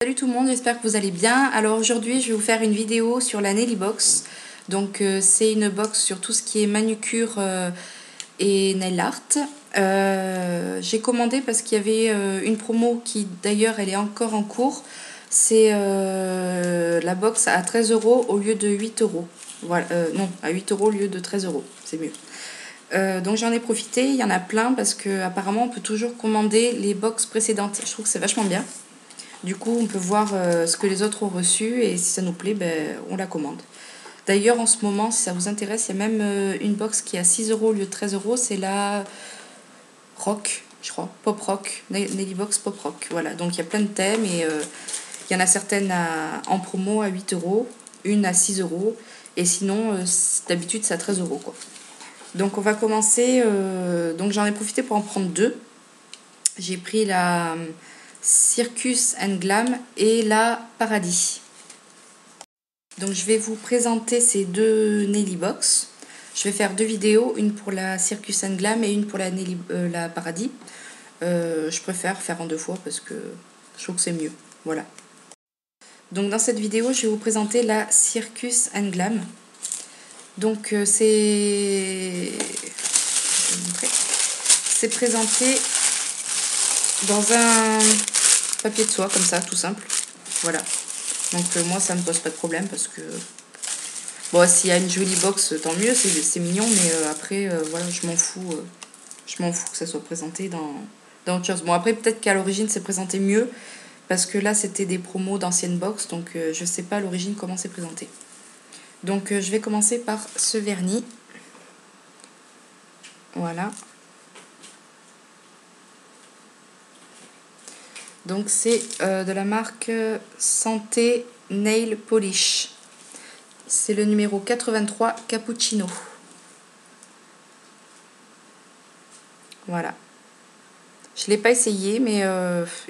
Salut tout le monde, j'espère que vous allez bien. Alors aujourd'hui je vais vous faire une vidéo sur la Nelly Box. Donc c'est une box sur tout ce qui est manucure et nail art. J'ai commandé parce qu'il y avait une promo qui d'ailleurs elle est encore en cours. C'est la box à 13 € au lieu de 8 €. Voilà, non, à 8 € au lieu de 13 €, c'est mieux. Donc j'en ai profité, il y en a plein parce que apparemment on peut toujours commander les box précédentes. Je trouve que c'est vachement bien. Du coup, on peut voir ce que les autres ont reçu et si ça nous plaît, ben, on la commande. D'ailleurs, en ce moment, si ça vous intéresse, il y a même une box qui est à 6 € au lieu de 13 €. C'est la Rock, je crois, Pop Rock, Nelly Box Pop Rock. Voilà, donc il y a plein de thèmes et il y en a certaines en promo à 8 €, une à 6 € et sinon, d'habitude, c'est à 13 € quoi. Donc on va commencer, donc j'en ai profité pour en prendre deux. J'ai pris la Circus and Glam et la Paradis. Donc je vais vous présenter ces deux Nelly Box. Je vais faire deux vidéos, une pour la Circus and Glam et une pour la Paradis. Je préfère faire en deux fois parce que je trouve que c'est mieux. Voilà. Donc dans cette vidéo, je vais vous présenter la Circus and Glam. Donc c'est présenté dans un papier de soie comme ça, tout simple. Voilà. Donc moi ça me pose pas de problème parce que bon, s'il y a une jolie box tant mieux, c'est mignon, mais après voilà, je m'en fous que ça soit présenté dans autre chose. Bon, après peut-être qu'à l'origine c'est présenté mieux parce que là c'était des promos d'anciennes box, donc je sais pas à l'origine comment c'est présenté. Donc je vais commencer par ce vernis. Voilà. Donc c'est de la marque Santé Nail Polish. C'est le numéro 83 Cappuccino. Voilà. Je ne l'ai pas essayé, mais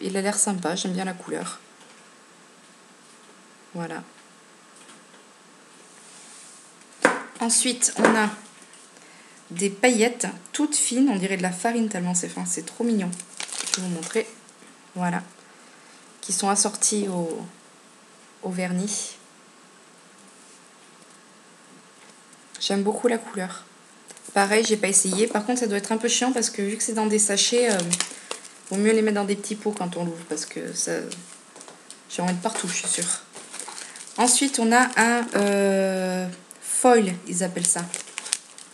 il a l'air sympa. J'aime bien la couleur. Voilà. Ensuite, on a des paillettes toutes fines. On dirait de la farine tellement c'est fin. C'est trop mignon. Je vais vous montrer. Voilà. Qui sont assorties au vernis. J'aime beaucoup la couleur. Pareil, j'ai pas essayé. Par contre, ça doit être un peu chiant parce que vu que c'est dans des sachets, vaut mieux les mettre dans des petits pots quand on l'ouvre parce que ça, j'en mets partout, je suis sûre. Ensuite, on a un foil, ils appellent ça.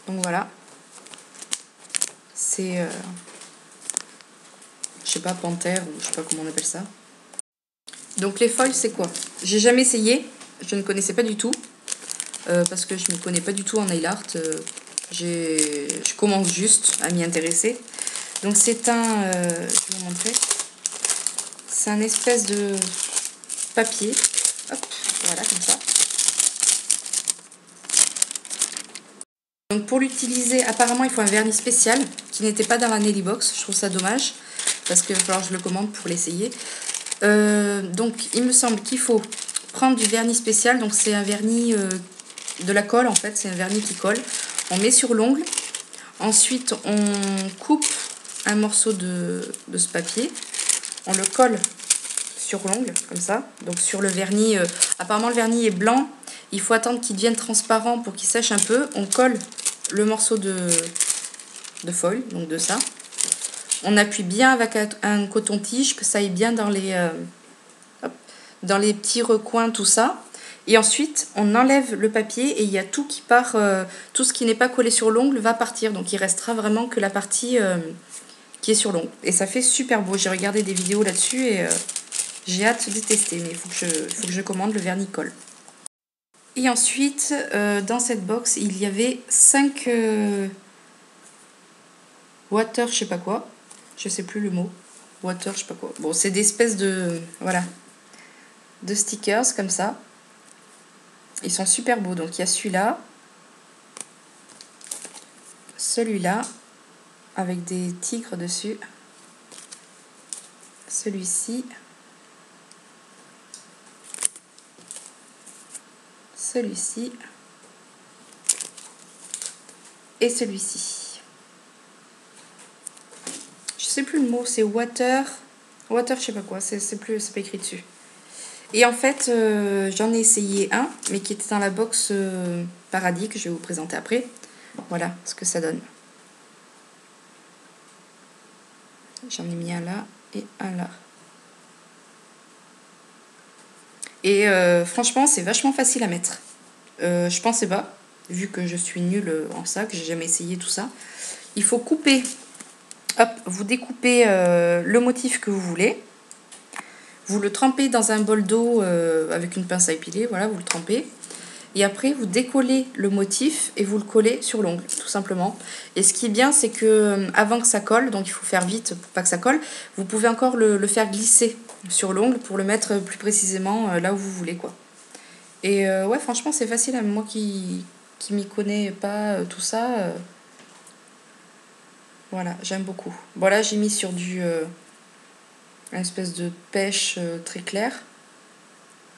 Donc voilà. C'est, je sais pas, panthère ou je sais pas comment on appelle ça. Donc les foils, c'est quoi? J'ai jamais essayé, je ne connaissais pas du tout. Parce que je ne m'y connais pas du tout en nail art. Je commence juste à m'y intéresser. Donc c'est un, je vais vous montrer. C'est un espèce de papier. Hop, voilà, comme ça. Donc pour l'utiliser, apparemment il faut un vernis spécial qui n'était pas dans la Nelly Box. Je trouve ça dommage parce qu'il va falloir que je le commande pour l'essayer. Donc il me semble qu'il faut prendre du vernis spécial. Donc c'est un vernis de la colle en fait, c'est un vernis qui colle. On met sur l'ongle. Ensuite on coupe un morceau de ce papier. On le colle sur l'ongle comme ça. Donc sur le vernis, apparemment le vernis est blanc. Il faut attendre qu'il devienne transparent pour qu'il sèche un peu. On colle le morceau de foil, donc de ça. On appuie bien avec un coton-tige, que ça aille bien dans les petits recoins, tout ça. Et ensuite, on enlève le papier et il y a tout qui part, tout ce qui n'est pas collé sur l'ongle va partir. Donc il restera vraiment que la partie qui est sur l'ongle. Et ça fait super beau. J'ai regardé des vidéos là-dessus et j'ai hâte de tester. Mais il faut que je commande le vernis colle. Et ensuite, dans cette box, il y avait 5 water, je sais pas quoi. Je sais plus le mot. Water, je sais pas quoi. Bon, c'est des espèces de... Voilà. De stickers comme ça. Ils sont super beaux. Donc il y a celui-là. Celui-là. Avec des tigres dessus. Celui-ci. Celui-ci. Et celui-ci. Je sais plus le mot. C'est water. Water, je sais pas quoi. C'est pas écrit dessus. Et en fait, j'en ai essayé un, mais qui était dans la box Paradis, que je vais vous présenter après. Voilà ce que ça donne. J'en ai mis un là et un là. Et franchement, c'est vachement facile à mettre. Je pensais pas, vu que je suis nulle en ça, que j'ai jamais essayé tout ça. Il faut couper, hop, vous découpez le motif que vous voulez. Vous le trempez dans un bol d'eau avec une pince à épiler, voilà, vous le trempez. Et après, vous décollez le motif et vous le collez sur l'ongle, tout simplement. Et ce qui est bien, c'est que avant que ça colle, donc il faut faire vite pour pas que ça colle, vous pouvez encore le faire glisser sur l'ongle pour le mettre plus précisément là où vous voulez, quoi. Et ouais, franchement, c'est facile, hein. Moi qui m'y connais pas tout ça, voilà, j'aime beaucoup. Bon, là, j'ai mis sur du une espèce de pêche très clair.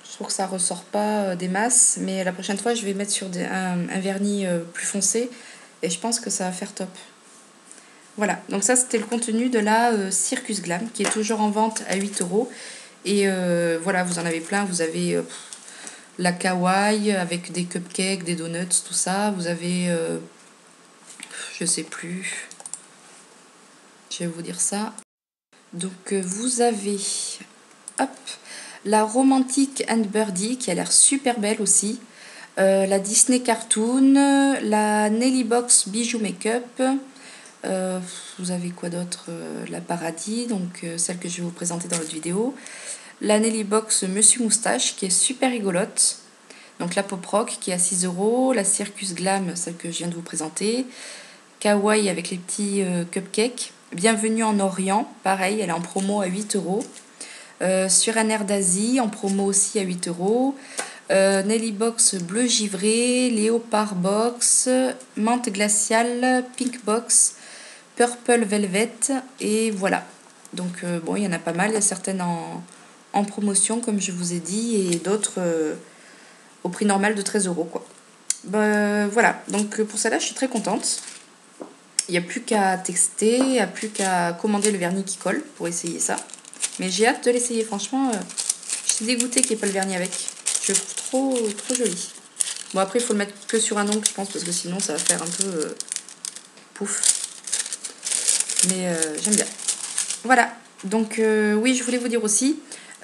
Je trouve que ça ressort pas des masses, mais la prochaine fois je vais mettre sur un vernis plus foncé et je pense que ça va faire top. Voilà, donc ça c'était le contenu de la Circus Glam qui est toujours en vente à 8 €. Et voilà, vous en avez plein. Vous avez la kawaii avec des cupcakes, des donuts, tout ça. Vous avez, je sais plus, je vais vous dire ça. Donc vous avez, hop, la Romantic and Birdie qui a l'air super belle aussi. La Disney Cartoon, la Nelly Box Bijou Make-up. Vous avez quoi d'autre? La Paradis, donc celle que je vais vous présenter dans l'autre vidéo. La Nelly Box Monsieur Moustache qui est super rigolote. Donc la Pop Rock qui est à 6 €. La Circus Glam, celle que je viens de vous présenter. Kawaii avec les petits cupcakes. Bienvenue en Orient, pareil, elle est en promo à 8 €. Sur un air d'Asie, en promo aussi à 8 €. Nelly Box bleu givré, Léopard Box, menthe glaciale, Pink Box, Purple Velvet, et voilà. Donc bon, il y en a pas mal, il y a certaines en promotion comme je vous ai dit, et d'autres au prix normal de 13 € quoi. Voilà, donc pour celle-là je suis très contente. Il n'y a plus qu'à tester, il n'y a plus qu'à commander le vernis qui colle pour essayer ça. Mais j'ai hâte de l'essayer, franchement. Je suis dégoûtée qu'il n'y ait pas le vernis avec. Je le trouve trop joli. Bon, après, il faut le mettre que sur un ongle, je pense, parce que sinon, ça va faire un peu pouf. Mais j'aime bien. Voilà. Donc, oui, je voulais vous dire aussi,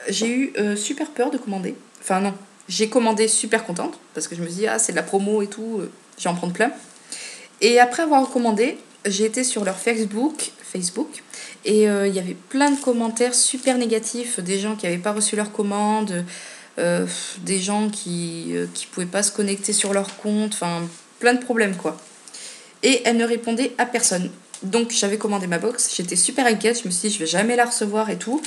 j'ai eu super peur de commander. Enfin, non. J'ai commandé super contente, parce que je me suis dit, ah, c'est de la promo et tout, je vais en prendre plein. Et après avoir commandé, j'ai été sur leur Facebook, et il y avait plein de commentaires super négatifs, des gens qui n'avaient pas reçu leur commande, des gens qui pouvaient pas se connecter sur leur compte, enfin plein de problèmes quoi. Et elle ne répondait à personne. Donc j'avais commandé ma box, j'étais super inquiète, je me suis dit je vais jamais la recevoir et tout.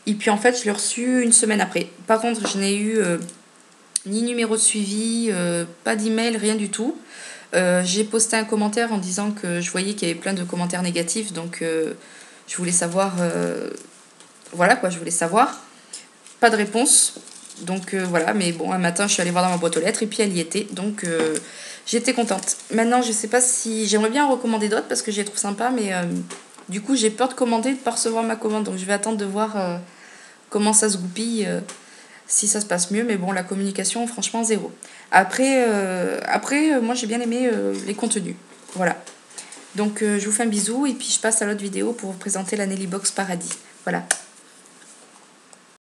Et puis en fait je l'ai reçue une semaine après. Par contre je n'ai eu ni numéro de suivi, pas d'email, rien du tout. J'ai posté un commentaire en disant que je voyais qu'il y avait plein de commentaires négatifs, donc je voulais savoir, voilà quoi, je voulais savoir. Pas de réponse, donc voilà, mais bon, un matin je suis allée voir dans ma boîte aux lettres et puis elle y était, donc j'étais contente. Maintenant je sais pas si, j'aimerais bien en recommander d'autres parce que je les trouve sympas, mais du coup j'ai peur de commander et de pas recevoir ma commande, donc je vais attendre de voir comment ça se goupille. Si ça se passe mieux, mais bon, la communication, franchement, zéro. Après, moi, j'ai bien aimé les contenus. Voilà. Donc, je vous fais un bisou, et puis je passe à l'autre vidéo pour vous présenter la Nelly Box Paradis. Voilà.